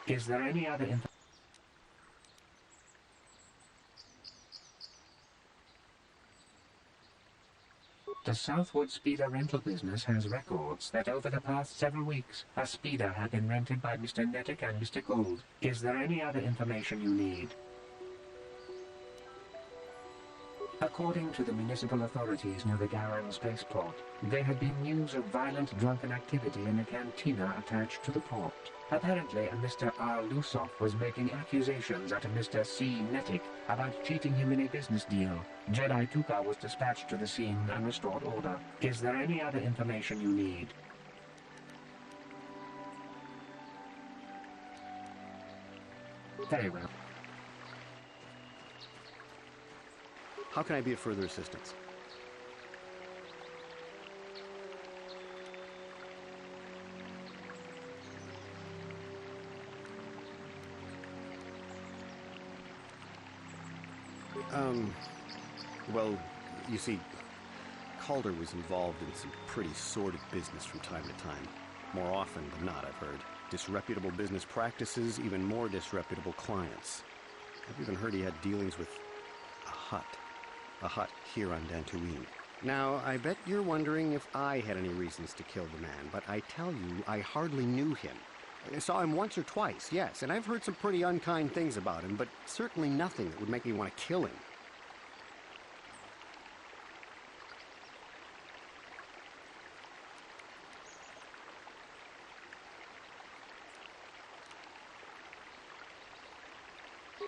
Is there any other information? The Southwood Speeder rental business has records that over the past several weeks, a speeder had been rented by Mr. Nettic and Mr. Gould. Is there any other information you need? According to the municipal authorities near the Garand spaceport, there had been news of violent drunken activity in a cantina attached to the port. Apparently, a Mr. R. Lusoff was making accusations at a Mr. C. Nettic about cheating him in a business deal. Jedi Tuka was dispatched to the scene and restored order. Is there any other information you need? Very well. How can I be of further assistance? Well, you see, Calder was involved in some pretty sordid business from time to time. More often than not, I've heard. Disreputable business practices, even more disreputable clients. I've even heard he had dealings with a hut. A hut here on Dantooine. Now, I bet you're wondering if I had any reasons to kill the man, but I tell you, I hardly knew him. I saw him once or twice, yes, and I've heard some pretty unkind things about him, but certainly nothing that would make me want to kill him.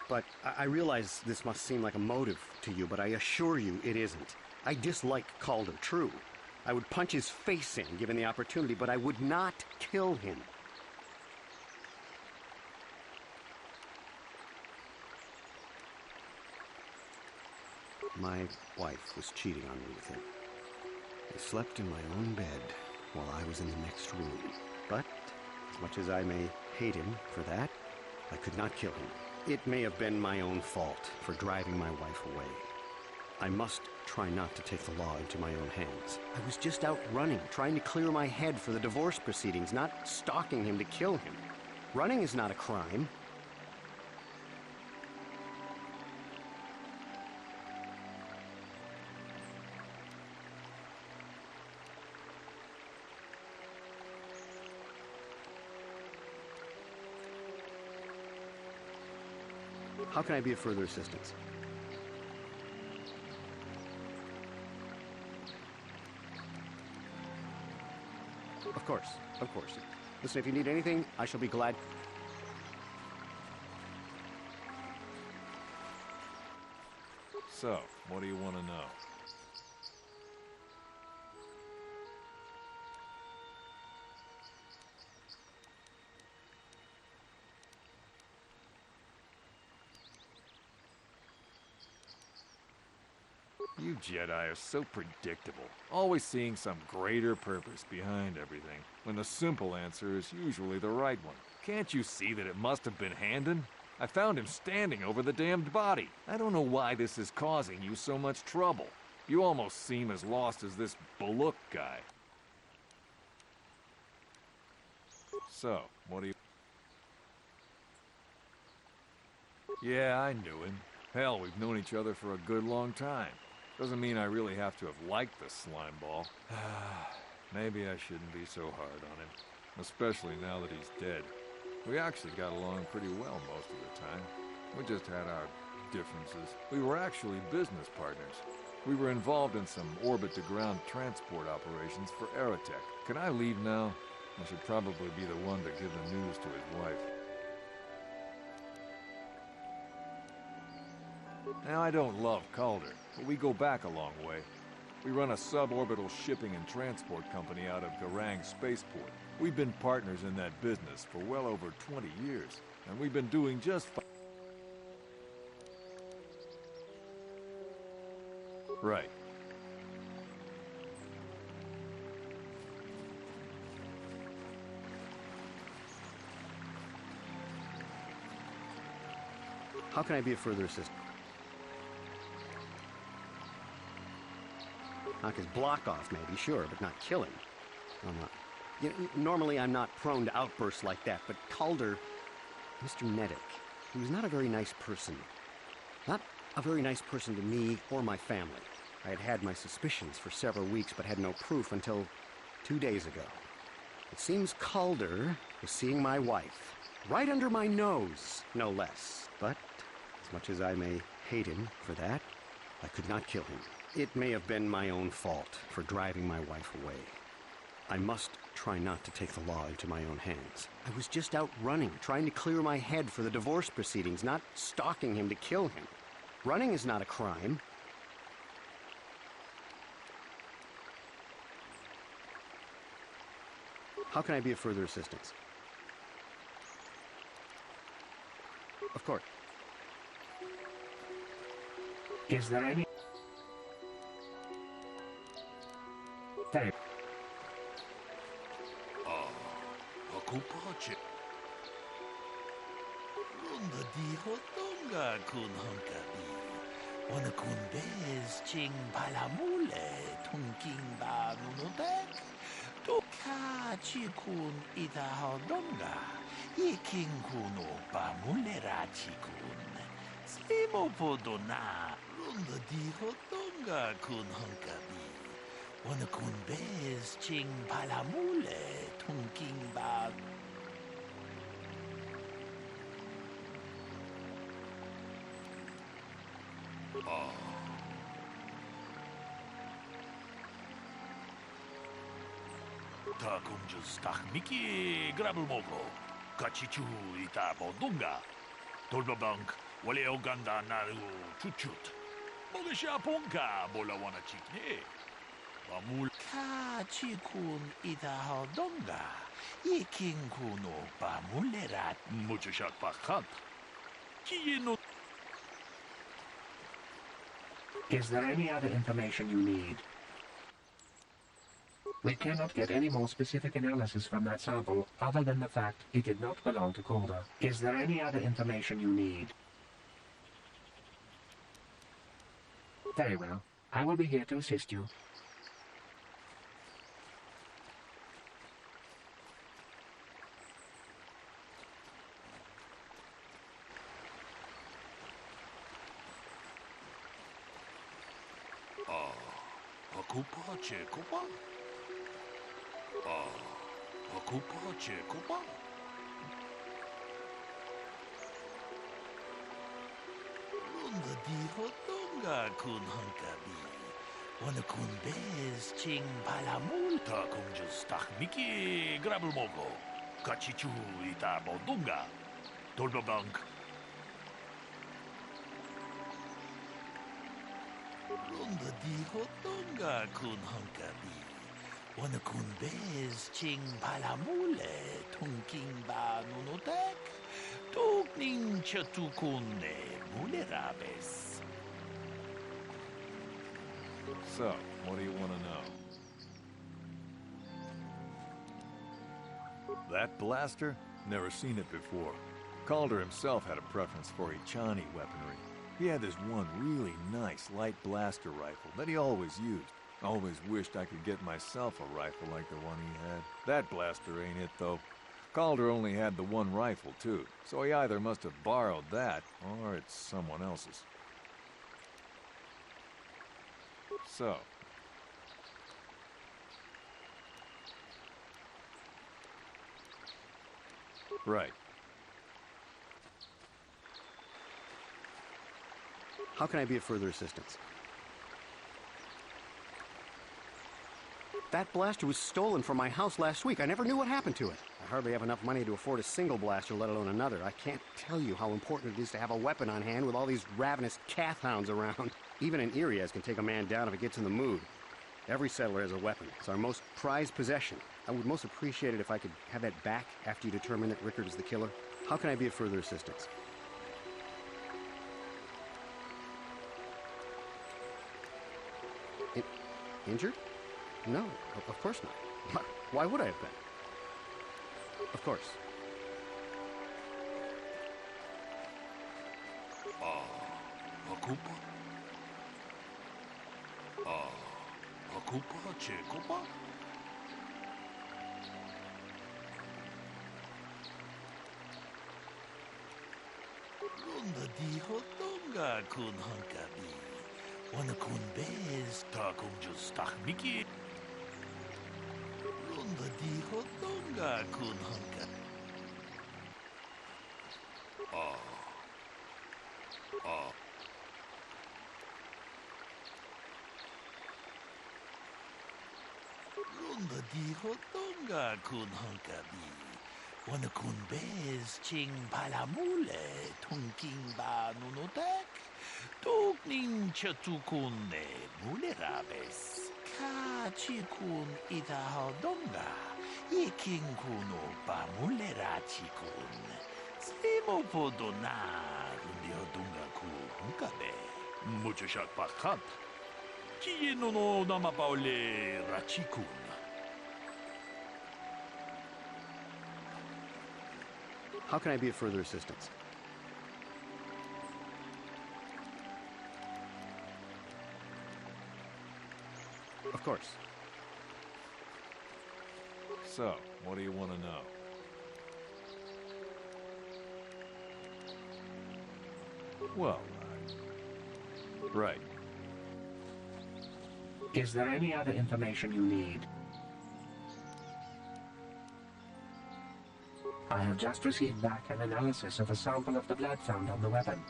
But I realize this must seem like a motive to you, but I assure you it isn't. I dislike Calder, true. I would punch his face in, given the opportunity, but I would not kill him. My wife was cheating on me with him. I slept in my own bed while I was in the next room. But, as much as I may hate him for that, I could not kill him. It may have been my own fault for driving my wife away. I must try not to take the law into my own hands. I was just out running, trying to clear my head for the divorce proceedings, not stalking him to kill him. Running is not a crime. How can I be of further assistance? Of course, of course. Listen, if you need anything, I shall be glad. So, what do you want to know? You Jedi are so predictable, always seeing some greater purpose behind everything, when the simple answer is usually the right one. Can't you see that it must have been Handon? I found him standing over the damned body. I don't know why this is causing you so much trouble. You almost seem as lost as this Bullock guy. So, what do you... Yeah, I knew him. Hell, we've known each other for a good long time. Doesn't mean I really have to have liked the slime ball. Maybe I shouldn't be so hard on him. Especially now that he's dead. We actually got along pretty well most of the time. We just had our differences. We were actually business partners. We were involved in some orbit-to-ground transport operations for Aerotech. Can I leave now? I should probably be the one to give the news to his wife. Now, I don't love Calder, but we go back a long way. We run a suborbital shipping and transport company out of Garang Spaceport. We've been partners in that business for well over 20 years, and we've been doing just fine. Right. How can I be of further assistance? Knock his block off, maybe, sure, but not kill him. I'm not. You know, normally I'm not prone to outbursts like that, but Calder... Mr. Medic. He was not a very nice person. Not a very nice person to me or my family. I had had my suspicions for several weeks, but had no proof until 2 days ago. It seems Calder was seeing my wife. Right under my nose, no less. But, as much as I may hate him for that, I could not kill him. It may have been my own fault for driving my wife away. I must try not to take the law into my own hands. I was just out running, trying to clear my head for the divorce proceedings, not stalking him to kill him. Running is not a crime. How can I be of further assistance? Of course. Is there any... Thank... Kupache. Runda di hotonga kun hunkabi. Wana kun bez ching palamule tunking ba nunodek. Toka chikun ita hodonga. Yiking kuno ba mulera chikun. Slimo podona. Runda di hotonga kun hunkabi. Wana kun bez ching palamule tunking ba. Ta kumjus tak miki grabul mogo. Kachichu ita bodunga. Tolbabank wale oganda naru chuchut. Mogisha ponka bola wana chikne. Bamul Kachikun ita hodonga. Yiking kuno bamulerat muchushat pakat. Kiyeno. Is there any other information you need? We cannot get any more specific analysis from that sample other than the fact it did not belong to Calder. Is there any other information you need? Very well. I will be here to assist you. Kupache kupa. Kupache kupa. Runda di hotonga kun hunkabi. Wana kun bez ching palamulta kumjus tak miki grabul mogo. Kachichu ita bodunga. Tolbabank. Runda di hotonga kun hunkabi. Wana kun bez ching palamule tunking ba nunotek. Tukning chatukune mulerabes. So, what do you want to know? That blaster? Never seen it before. Calder himself had a preference for Ichani weaponry. He had this one really nice light blaster rifle that he always used. Always wished I could get myself a rifle like the one he had. That blaster ain't it, though. Calder only had the one rifle, too, so he either must have borrowed that, or it's someone else's. So... Right. How can I be of further assistance? That blaster was stolen from my house last week. I never knew what happened to it. I hardly have enough money to afford a single blaster, let alone another. I can't tell you how important it is to have a weapon on hand with all these ravenous cath hounds around. Even an Irias can take a man down if it gets in the mood. Every settler has a weapon. It's our most prized possession. I would most appreciate it if I could have that back after you determine that Rickard is the killer. How can I be of further assistance? Injured? No, of course not. Why would I have been? Of course. Akupa? Akupa, Chekupa? Ronda di hotonga kun hankabi. Wana kun bez ta kun just Mickey. Ronda di hotonga kun hankabi. Oh. Oh. Ronda di hotonga kun hankabi. Wana kun bez ching palamule tunking ba nunotek. Tukning chatukun ne mulerabes. Ka chikun ita hodonga. Yeking kuno ba mulera chikun. Slimo podona rundi hodonga ku hunkabe. Mucho shak pakhat. Kiye no namapaule rachikun. How can I be of further assistance? Of course. So, what do you want to know? Well, right. Is there any other information you need? I have just received back an analysis of a sample of the blood found on the weapon.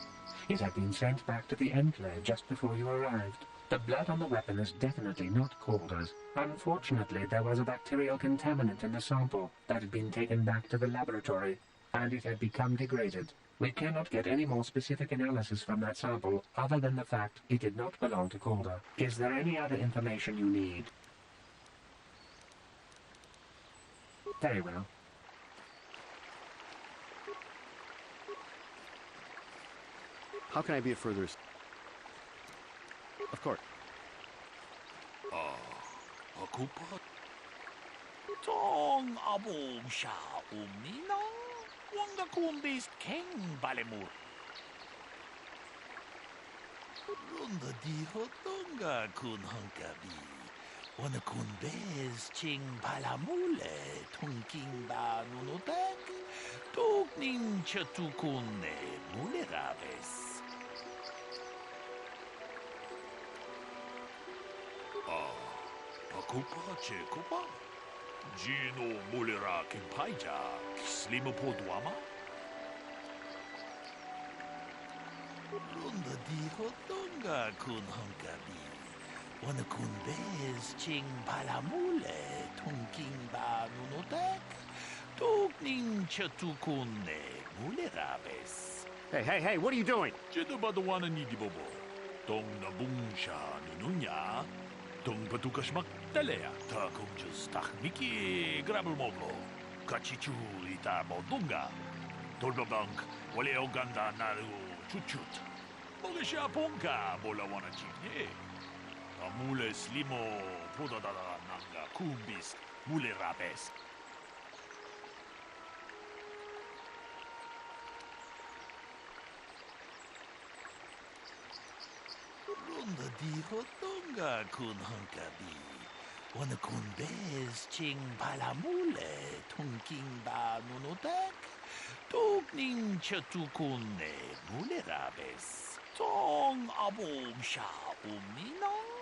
It had been sent back to the Enclave just before you arrived. The blood on the weapon is definitely not Calder's. Unfortunately, there was a bacterial contaminant in the sample that had been taken back to the laboratory, and it had become degraded. We cannot get any more specific analysis from that sample other than the fact it did not belong to Calder. Is there any other information you need? Very well. How can I be of further assistance? Of course. Akupa. Tong abom sha umninang. Wanga kumbis keng balemur. Runda di hotonga kun hankabi. Wana kun bez ching palamule tunking ba nunotek. Tukning chatukun ne mulerabes. Pakupa chekupa. Gino mulera kimpaija. Slima podwama. Runda di hotonga kun hankabi. Wana kun bez ching palamule tunking ba nunotek. Tukning chatukun ne mulerabes. Hey, what are you doing? Jeda badawana ni dibobo. Tong nabungsha nununya. Tong patukas magtalea. Ta kung just Mickey grabel mogo. Kachichu ita modunga. Tolbabank wale oganda naru chuchut. Mogesha ponka bola wana chikye. Amule slimo podadada nanga kumbis mule rabes. Runda di hotonga kun hankabi. Wana kun bez ching palamule tunking ba nunotek. Tukning chatukun ne mulerabes. Tong abom sha umninang.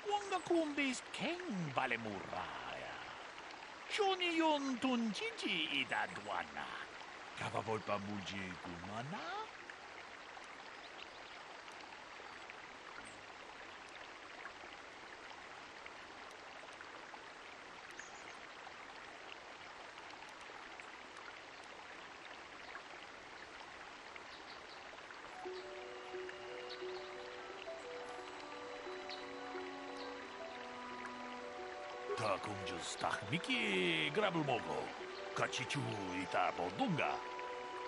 Wanga kumbis keng balemuraya. Shoni yon tunjiji idadwana. Kapavolpa muji kumana. Ta kung just Mickey grabel mogo. Kachichu ita bodunga.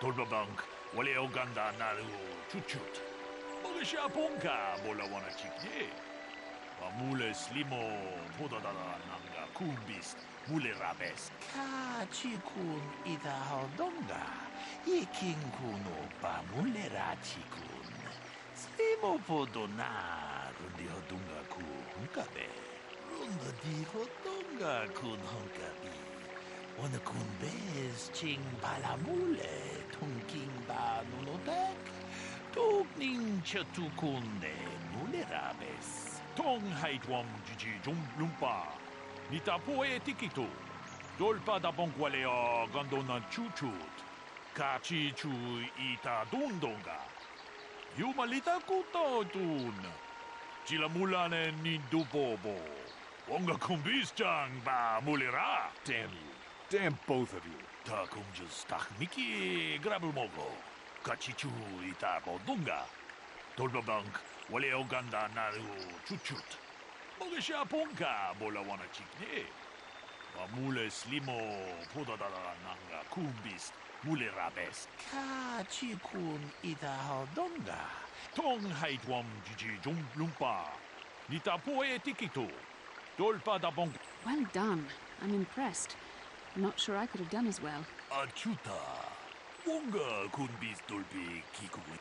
Tolbabank wale oganda naru chuchut. Mogesha ponka bola wana chikye. Amule slimo podadada nanga kumbis mule rabes. Kachikun ita hodonga. Yeking kuno ba mule rachikun. Slimo podona rundi hodunga ku hunkabe. Runda di hotonga kun hankabi. Wana kun bez ching palamule tunking ba nunotek. Tugning chatukunde mulerabes. Tong haitwam jiji lumpa. Nitapoe tikito. Dolpa da bonqualeo gondona chuchut. Kachi chu ita dundonga. Yumalita kuto tun. Chilamulane ni dubobo. Wonga kumbischang ba mulera. Damn you. Damn both of you. Ta kumjus takmiki grabulmogo. Kachichu ita bodunga. Dolbabank wale oganda naru chuchut. Mogesha ponka bola wana chikne. Mule slimo podadada nanga kumbis mule rabes. Kachikun ita hodonga. Tong haitwam jiji lumpa. Nita poe tikito. Dolpa da bonk. Well done. I'm impressed. I'm not sure I could have done as well. Achuta. Wonga kunbis dolpi kikuwe.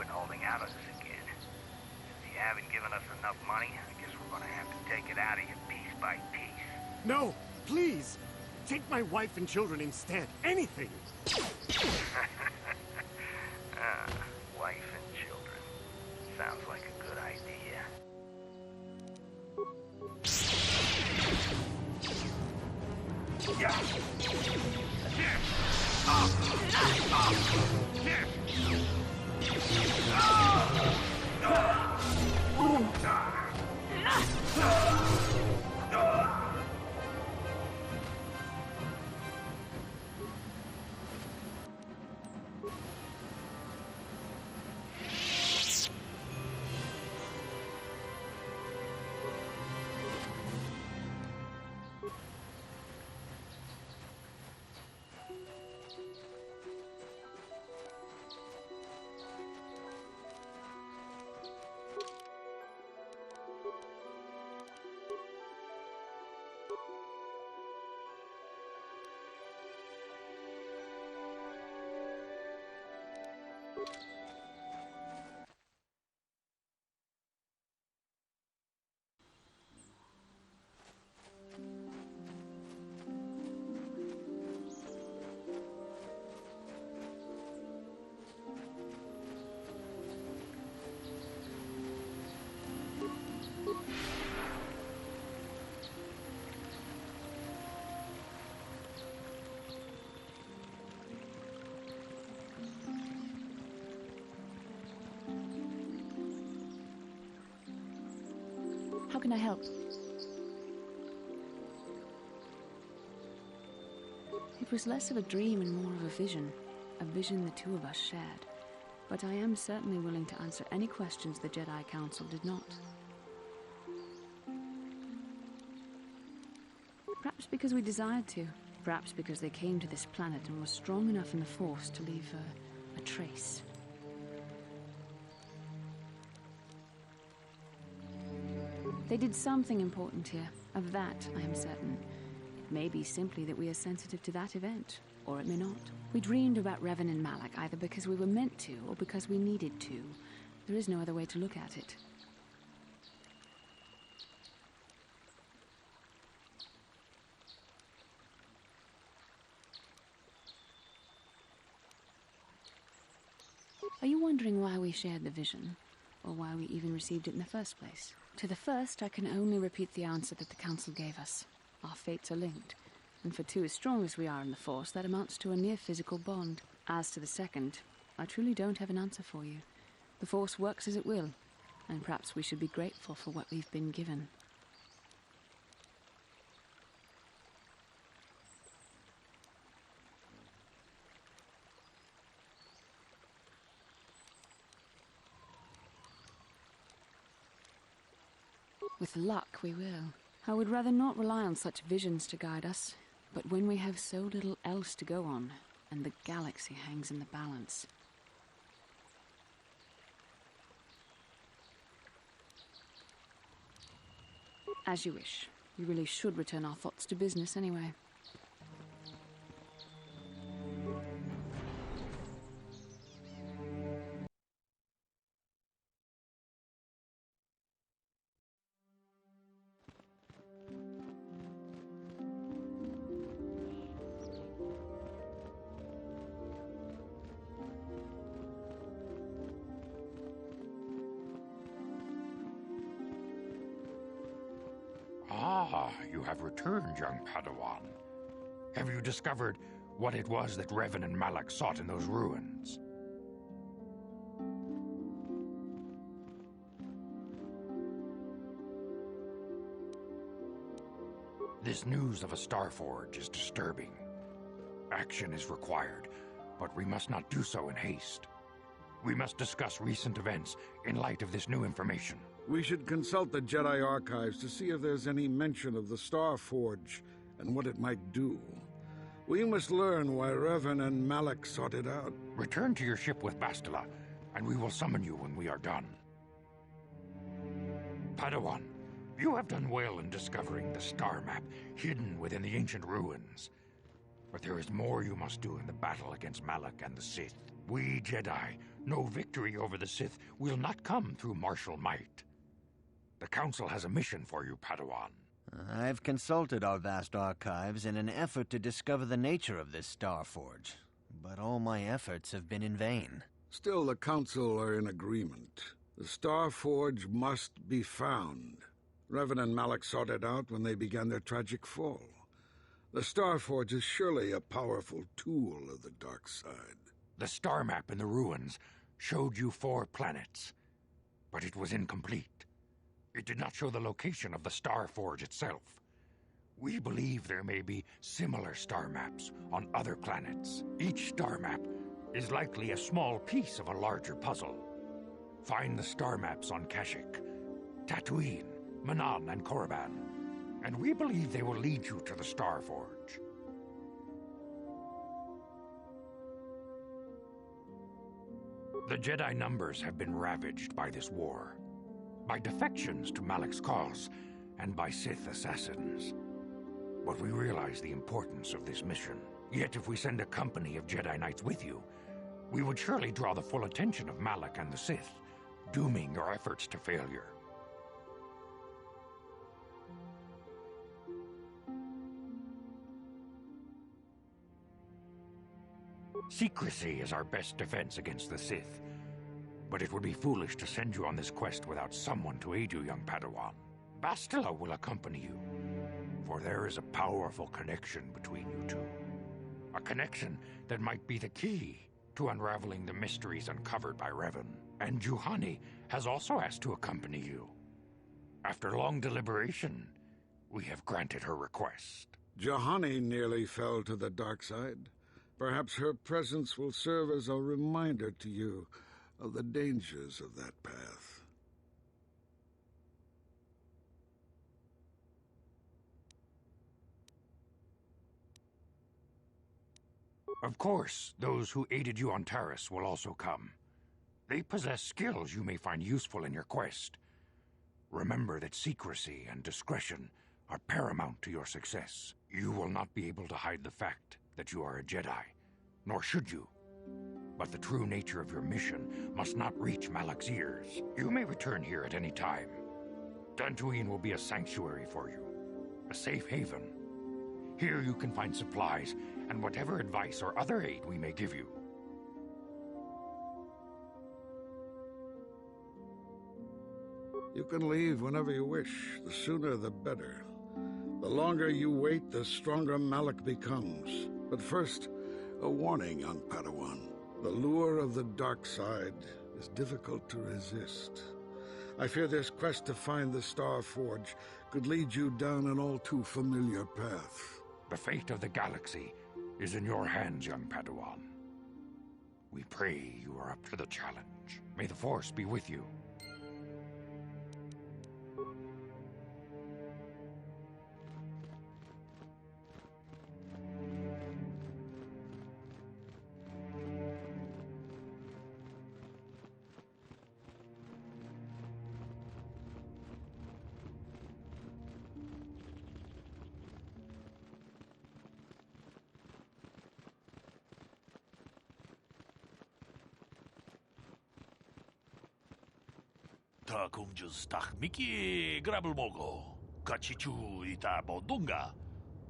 Holding out on us again. Since you haven't given us enough money, I guess we're gonna have to take it out of you piece by piece. No, please! Take my wife and children instead. Anything! Wife and children. Sounds like a good idea. can I help? It was less of a dream and more of a vision the two of us shared. But I am certainly willing to answer any questions the Jedi Council did not. Perhaps because we desired to. Perhaps because they came to this planet and were strong enough in the Force to leave a trace. They did something important here. Of that, I am certain. It may be simply that we are sensitive to that event, or it may not. We dreamed about Revan and Malak either because we were meant to, or because we needed to. There is no other way to look at it. Are you wondering why we shared the vision, or why we even received it in the first place? To the first, I can only repeat the answer that the Council gave us. Our fates are linked, and for two as strong as we are in the Force, that amounts to a near-physical bond. As to the second, I truly don't have an answer for you. The Force works as it will, and perhaps we should be grateful for what we've been given. With luck, we will. I would rather not rely on such visions to guide us, but when we have so little else to go on, and the galaxy hangs in the balance. As you wish. We really should return our thoughts to business anyway. Ah, you have returned, young Padawan. Have you discovered what it was that Revan and Malak sought in those ruins? This news of a Starforge is disturbing. Action is required, but we must not do so in haste. We must discuss recent events in light of this new information. We should consult the Jedi archives to see if there's any mention of the Starforge and what it might do. We must learn why Revan and Malak sought it out. Return to your ship with Bastila, and we will summon you when we are done. Padawan, you have done well in discovering the star map hidden within the ancient ruins. But there is more you must do in the battle against Malak and the Sith. We Jedi know victory over the Sith will not come through martial might. The Council has a mission for you, Padawan. I've consulted our vast archives in an effort to discover the nature of this Starforge, but all my efforts have been in vain. Still, the Council are in agreement. The Starforge must be found. Revan and Malak sought it out when they began their tragic fall. The Starforge is surely a powerful tool of the dark side. The star map in the ruins showed you 4 planets, but it was incomplete. It did not show the location of the Starforge itself. We believe there may be similar star maps on other planets. Each star map is likely a small piece of a larger puzzle. Find the star maps on Kashyyyk, Tatooine, Manan, and Korriban, and we believe they will lead you to the Starforge. The Jedi numbers have been ravaged by this war, by defections to Malak's cause, and by Sith assassins. But we realize the importance of this mission. Yet if we send a company of Jedi Knights with you, we would surely draw the full attention of Malak and the Sith, dooming your efforts to failure. Secrecy is our best defense against the Sith, but it would be foolish to send you on this quest without someone to aid you, young Padawan. Bastila will accompany you, for there is a powerful connection between you two. A connection that might be the key to unraveling the mysteries uncovered by Revan. And Juhani has also asked to accompany you. After long deliberation, we have granted her request. Juhani nearly fell to the dark side. Perhaps her presence will serve as a reminder to you of the dangers of that path. Of course, those who aided you on Taris will also come. They possess skills you may find useful in your quest. Remember that secrecy and discretion are paramount to your success. You will not be able to hide the fact that you are a Jedi, nor should you. But the true nature of your mission must not reach Malak's ears. You may return here at any time. Dantooine will be a sanctuary for you, a safe haven. Here you can find supplies and whatever advice or other aid we may give you. You can leave whenever you wish. The sooner the better. The longer you wait, the stronger Malak becomes. But first, a warning, young Padawan. The lure of the dark side is difficult to resist. I fear this quest to find the Star Forge could lead you down an all too familiar path. The fate of the galaxy is in your hands, young Padawan. We pray you are up to the challenge. May the Force be with you. Ta kumjus takmiki grabel mogo. Kachichu ita bodunga.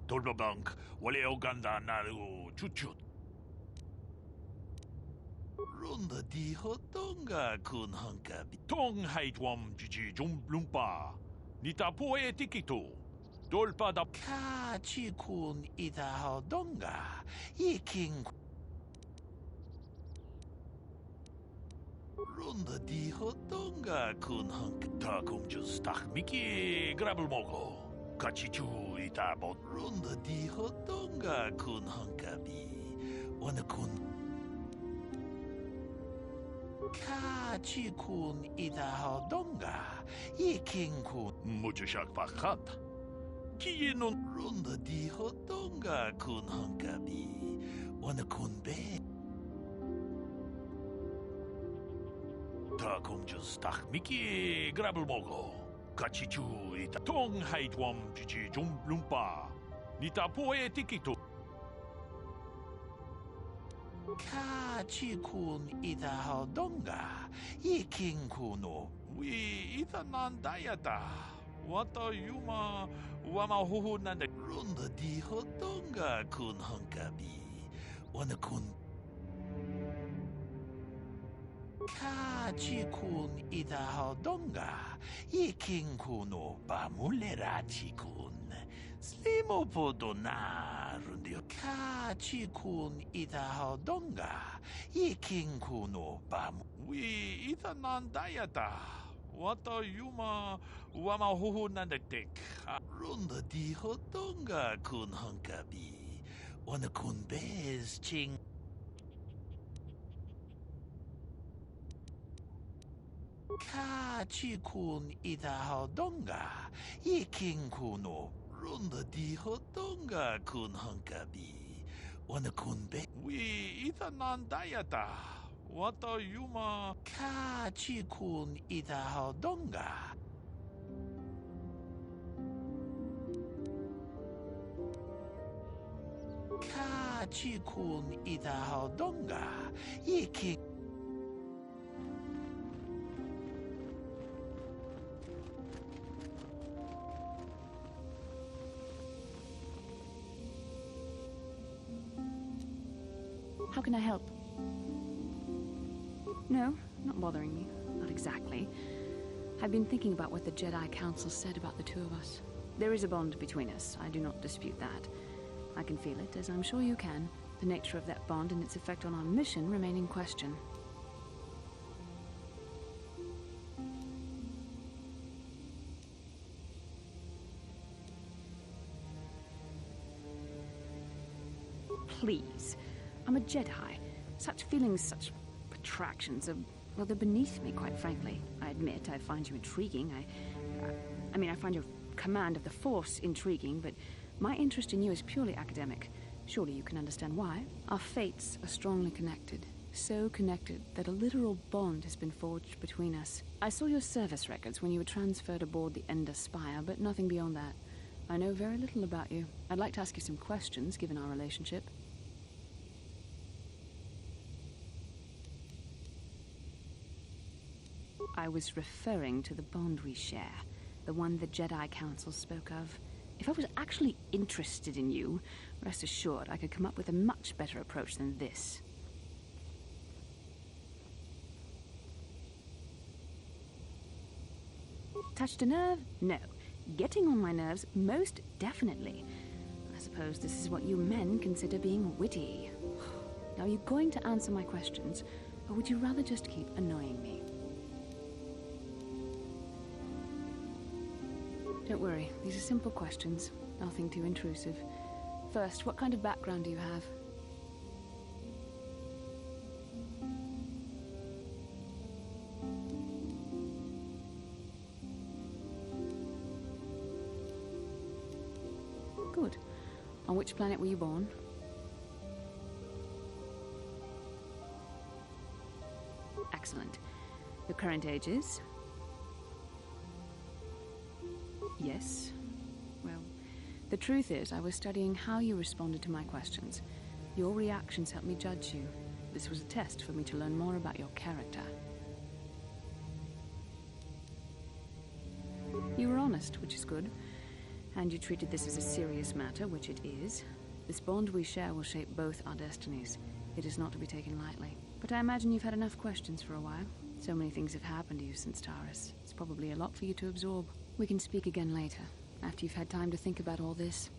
Tolbabank wale oganda naru chuchut. Runda di hotonga kun hankabi. Tong haitwam jiji jumblumpa. Nita poe tikito. Dolpa da kachi kun ita hodonga. Iking Runda di hotonga kun hank ta kumjus takmiki grabel mogo. Kachichu ita bot. Runda di hotonga kun hankabi. Wana kun Kachi kun ita hodonga. Iking kun mujashak pakat. Kiyenon runda di hotonga kun hankabi. Wana kun be. Ta kumjus takmiki grabel mogo. Kachichu ita tong haitwam jiji jumblumpa. Nita poe tikito. Kachi kun ita hodonga. Iking kuno. We ita nandayata. Wata yuma wama huhu nanda. Runda di hodonga kun hankabi. Wana kun Kachi kun ita hodonga. Iking kuno bamulerachi kun. Slimo podona rundio. Kachi kun ita hodonga. Iking kuno bamu. We ita nandayata. Wata yuma wama huhu nandatek. Runda di hodonga kun hankabi. Wana kun bez ching. Kachi kun ita hodonga. Iking kuno. Runda di hodonga kun hankabi. Wana kun be. We ita nandayata. Wata yuma. Kachi kun ita hodonga. Kachi kun ita hodonga. Iking. How can I help? No, not bothering me. Not exactly. I've been thinking about what the Jedi Council said about the two of us. There is a bond between us. I do not dispute that. I can feel it, as I'm sure you can. The nature of that bond and its effect on our mission remain in question. please. I'm a Jedi. Such feelings, such attractions are, well, they're beneath me, quite frankly. I admit I find you intriguing. I mean, I find your command of the Force intriguing, but my interest in you is purely academic. Surely you can understand why. Our fates are strongly connected. So connected that a literal bond has been forged between us. I saw your service records when you were transferred aboard the Ender Spire, but nothing beyond that. I know very little about you. I'd like to ask you some questions, given our relationship. I was referring to the bond we share, the one the Jedi Council spoke of. If I was actually interested in you, rest assured I could come up with a much better approach than this. Touched a nerve? No. Getting on my nerves? Most definitely. I suppose this is what you men consider being witty. Now, are you going to answer my questions, or would you rather just keep annoying me? Don't worry, these are simple questions. Nothing too intrusive. First, what kind of background do you have? Good. On which planet were you born? Excellent. Your current age is? Yes. Well, the truth is, I was studying how you responded to my questions. Your reactions helped me judge you. This was a test for me to learn more about your character. You were honest, which is good. And you treated this as a serious matter, which it is. This bond we share will shape both our destinies. It is not to be taken lightly. But I imagine you've had enough questions for a while. So many things have happened to you since Taurus. It's probably a lot for you to absorb. We can speak again later, after you've had time to think about all this.